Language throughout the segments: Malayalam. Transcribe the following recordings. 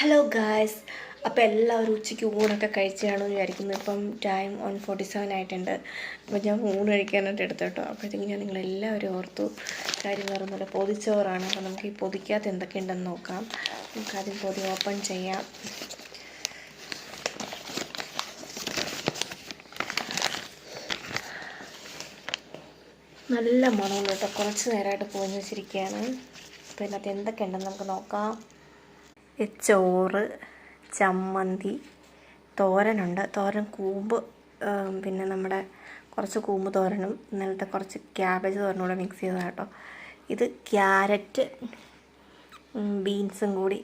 ഹലോ ഗായ്സ്, അപ്പോൾ എല്ലാവരും ഉച്ചയ്ക്ക് ഊണൊക്കെ കഴിച്ചാണെന്ന് വിചാരിക്കുന്നു. ഇപ്പം ടൈം 1:47 ആയിട്ടുണ്ട്. അപ്പോൾ ഞാൻ ഊണ് കഴിക്കാനായിട്ട് എടുത്തു കേട്ടോ. അപ്പോഴത്തേക്കും ഞാൻ നിങ്ങളെല്ലാവരും ഓർത്തു കാര്യം വേറൊന്നുമില്ല, പൊതിച്ചോറാണ്. അപ്പോൾ നമുക്ക് ഈ പൊതിക്കകത്ത് എന്തൊക്കെയുണ്ടെന്ന് നോക്കാം. നമുക്കാദ്യം പൊതി ഓപ്പൺ ചെയ്യാം. നല്ല മണമുള്ള കേട്ടോ, കുറച്ച് നേരമായിട്ട് പൊതിഞ്ഞ് വെച്ചിരിക്കുകയാണ്. അപ്പോൾ ഇതിനകത്ത് എന്തൊക്കെയുണ്ടെന്ന് നമുക്ക് നോക്കാം. ചോറ്, ചമ്മന്തി, തോരനുണ്ട്. തോരൻ കൂമ്പ്, പിന്നെ നമ്മുടെ കുറച്ച് കൂമ്പ് തോരനും ഇന്നലത്തെ കുറച്ച് ക്യാബേജ് തോരനും കൂടെ മിക്സ് ചെയ്തതാണ് കേട്ടോ. ഇത് ക്യാരറ്റ് ബീൻസും കൂടി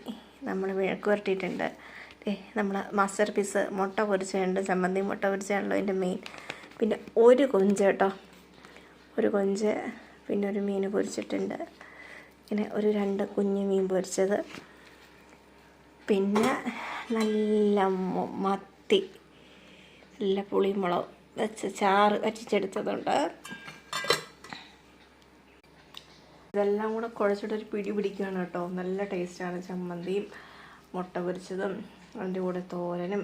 നമ്മൾ മെഴുക്ക് പുരട്ടിയിട്ടുണ്ട്. നമ്മൾ മാസ്റ്റർ പീസ് മുട്ട പൊരിച്ചുണ്ട്. ചമ്മന്തി മുട്ട പൊരിച്ചാണല്ലോ അതിൻ്റെ മെയിൻ. പിന്നെ ഒരു കൊഞ്ച് കേട്ടോ, ഒരു കൊഞ്ച്, പിന്നെ ഒരു മീൻ പൊരിച്ചിട്ടുണ്ട്. ഇങ്ങനെ ഒരു 2 കുഞ്ഞ് മീൻ പൊരിച്ചത്, പിന്നെ നല്ല മത്തി, നല്ല പുളിമുളക് വെച്ച് ചാറ് വറ്റിച്ചെടുത്തതുണ്ട്. ഇതെല്ലാം കൂടെ കുഴച്ചിട്ടൊരു പിടി പിടിക്കുകയാണ് കേട്ടോ. നല്ല ടേസ്റ്റാണ്. ചമ്മന്തിയും മുട്ട പൊരിച്ചതും അതിൻ്റെ കൂടെ തോരനും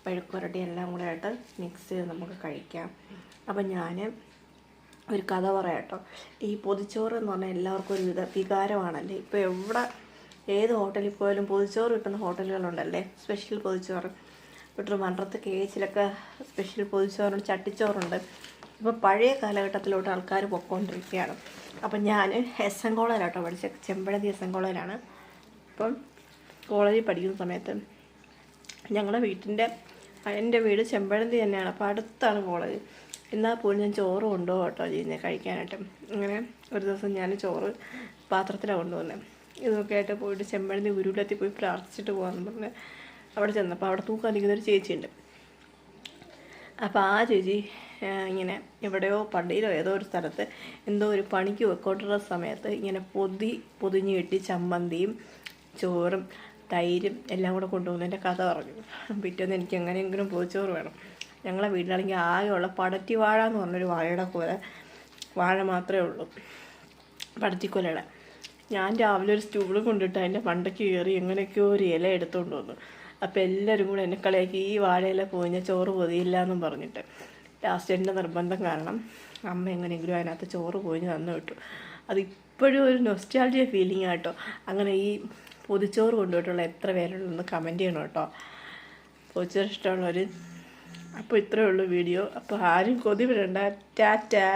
മെഴുക്കുവരട്ടി എല്ലാം കൂടെ ആയിട്ട് മിക്സ് ചെയ്ത് നമുക്ക് കഴിക്കാം. അപ്പം ഞാൻ ഒരു കഥ പറയാം കേട്ടോ. ഈ പൊതിച്ചോറ് എന്ന് പറഞ്ഞാൽ എല്ലാവർക്കും ഒരു വികാരമാണല്ലേ. ഇപ്പോൾ എവിടെ ഏത് ഹോട്ടലിൽ പോയാലും പൊതിച്ചോറ് കിട്ടുന്ന ഹോട്ടലുകളുണ്ടല്ലേ, സ്പെഷ്യൽ പൊതിച്ചോറ്. ഇവിടെ മൺറത്ത് കേച്ചിലൊക്കെ സ്പെഷ്യൽ പൊതിച്ചോറുണ്ട്, ചട്ടിച്ചോറുണ്ട്. ഇപ്പോൾ പഴയ കാലഘട്ടത്തിലോട്ട് ആൾക്കാർ പൊയ്ക്കൊണ്ടിരിക്കുകയാണ്. അപ്പം ഞാൻ എസ് എൻ കോളേജിലാട്ടോ പഠിച്ചത്, ചെമ്പഴന്തി എസ് എൻ കോളേജിലാണ്. അപ്പം കോളേജിൽ പഠിക്കുന്ന സമയത്ത് ഞങ്ങളുടെ എൻ്റെ വീട് ചെമ്പഴന്തി തന്നെയാണ്. അപ്പോൾ അടുത്താണ് കോളേജ്. എന്നാൽ പോലും ഞാൻ ചോറ് കൊണ്ടുപോകും കേട്ടോ ചെയ്യുന്നത് കഴിക്കാനായിട്ട്. അങ്ങനെ ഒരു ദിവസം ഞാൻ ചോറ് പാത്രത്തിലാണ് കൊണ്ടുപോകുന്നത്. ഇതൊക്കെ ആയിട്ട് പോയിട്ട് ചെമ്പഴന്തി ഗുരുകുലത്തിൽ പോയി പ്രാർത്ഥിച്ചിട്ട് പോകാമെന്ന് പറഞ്ഞ് അവിടെ ചെന്നപ്പോൾ അവിടെ തൂക്കാൻ നിൽക്കുന്നൊരു ചേച്ചിയുണ്ട്. അപ്പോൾ ആ ചേച്ചി ഇങ്ങനെ എവിടെയോ പള്ളിയിലോ ഏതോ ഒരു സ്ഥലത്ത് എന്തോ ഒരു പണിക്ക് വെക്കോട്ടുള്ള സമയത്ത് ഇങ്ങനെ പൊതിഞ്ഞ് കെട്ടി ചമ്മന്തിയും ചോറും തൈരും എല്ലാം കൂടെ കൊണ്ടുപോകുന്നതിൻ്റെ കഥ പറഞ്ഞു. പിറ്റേന്ന് എനിക്ക് എങ്ങനെയെങ്കിലും പൊതിച്ചോറ് വേണം. ഞങ്ങളെ വീട്ടിലാണെങ്കിൽ ആകെയുള്ള പടറ്റി വാഴ എന്ന് പറഞ്ഞൊരു വാഴയുടെ പോലെ വാഴ മാത്രമേ ഉള്ളൂ, പടറ്റിക്കൊലയുടെ. ഞാൻ രാവിലെ ഒരു സ്റ്റൂള് കൊണ്ടിട്ട് അതിൻ്റെ മണ്ടയ്ക്ക് കയറി എങ്ങനെയൊക്കെയോ ഒരു ഇല എടുത്തുകൊണ്ട് വന്നു. അപ്പോൾ എല്ലാവരും കൂടെ എന്നെ കളിയാക്കി, ഈ വാഴയില പോയിഞ്ഞാൽ ചോറ് പൊതിയില്ല എന്നും പറഞ്ഞിട്ട്. ലാസ്റ്റ് എൻ്റെ നിർബന്ധം കാരണം അമ്മ എങ്ങനെയെങ്കിലും അതിനകത്ത് ചോറ് പോയിഞ്ഞ് തന്നു വിട്ടു. അതിപ്പോഴും ഒരു നൊസ്റ്റാൾജിയ ഫീലിംഗ് ആട്ടോ. അങ്ങനെ ഈ പൊതിച്ചോറ് കൊണ്ടുപോയിട്ടുള്ള എത്ര പേരുള്ളതെന്ന് കമൻറ്റ് ചെയ്യണം കേട്ടോ. പൊതിച്ചോറ് ഇഷ്ടമുള്ളവർ. അപ്പോൾ ഇത്രയേ ഉള്ളൂ വീഡിയോ. അപ്പോൾ ആരും കൊതി വിടണ്ട. ടാറ്റാ.